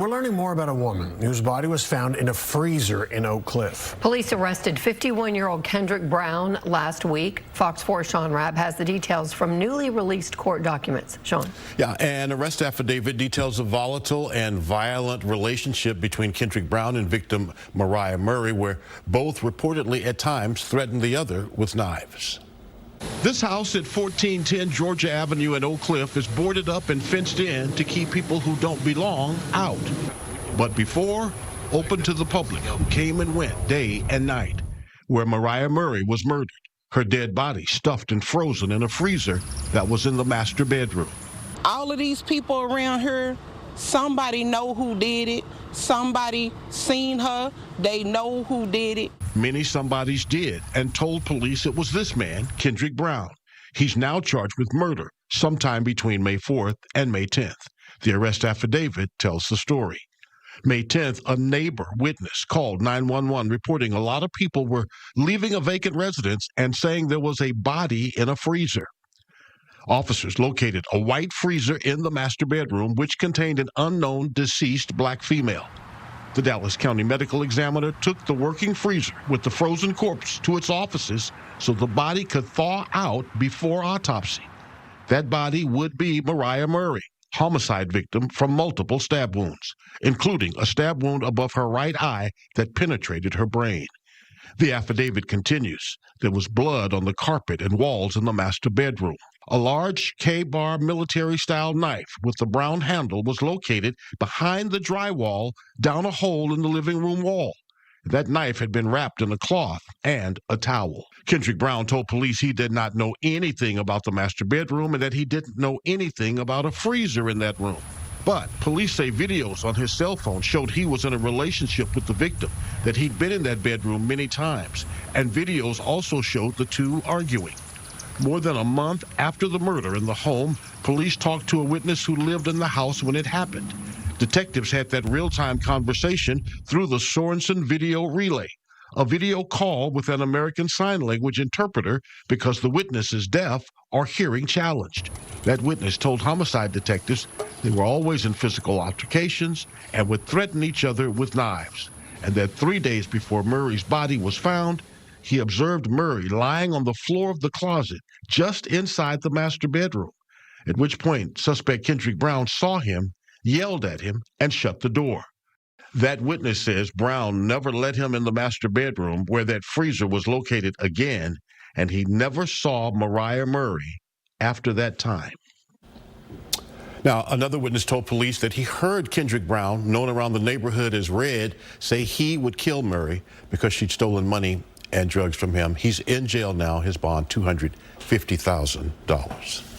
We're learning more about a woman whose body was found in a freezer in Oak Cliff. Police arrested 51-year-old Kendrick Brown last week. Fox 4's Shaun Rabb has the details from newly released court documents. Shaun. Yeah, an arrest affidavit details a volatile and violent relationship between Kendrick Brown and victim Mariah Murray, where both reportedly at times threatened the other with knives. This house at 1410 Georgia Avenue in Oak Cliff is boarded up and fenced in to keep people who don't belong out. But before, open to the public who came and went day and night, where Mariah Murray was murdered, her dead body stuffed and frozen in a freezer that was in the master bedroom. All of these people around here, somebody know who did it, somebody seen her, they know who did it. Many somebodies did and told police it was this man, Kendrick Brown. He's now charged with murder sometime between May 4th and May 10th. The arrest affidavit tells the story. May 10th, a neighbor witness called 911 reporting a lot of people were leaving a vacant residence and saying there was a body in a freezer. Officers located a white freezer in the master bedroom, which contained an unknown deceased black female. The Dallas County Medical Examiner took the working freezer with the frozen corpse to its offices so the body could thaw out before autopsy. That body would be Mariah Murray, homicide victim from multiple stab wounds, including a stab wound above her right eye that penetrated her brain. The affidavit continues. There was blood on the carpet and walls in the master bedroom. A large K-bar military-style knife with the brown handle was located behind the drywall down a hole in the living room wall. That knife had been wrapped in a cloth and a towel. Kendrick Brown told police he did not know anything about the master bedroom and that he didn't know anything about a freezer in that room. But police say videos on his cell phone showed he was in a relationship with the victim, that he'd been in that bedroom many times, and videos also showed the two arguing. More than a month after the murder in the home, police talked to a witness who lived in the house when it happened. Detectives had that real-time conversation through the Sorensen video relay, a video call with an American Sign Language interpreter because the witness is deaf or hearing challenged. That witness told homicide detectives they were always in physical altercations and would threaten each other with knives, and that 3 days before Murray's body was found, he observed Murray lying on the floor of the closet just inside the master bedroom, at which point suspect Kendrick Brown saw him, yelled at him, and shut the door. That witness says Brown never let him in the master bedroom where that freezer was located again, and he never saw Mariah Murray after that time. Now, another witness told police that he heard Kendrick Brown, known around the neighborhood as Red, say he would kill Murray because she'd stolen money and drugs from him. He's in jail now. His bond, $250,000.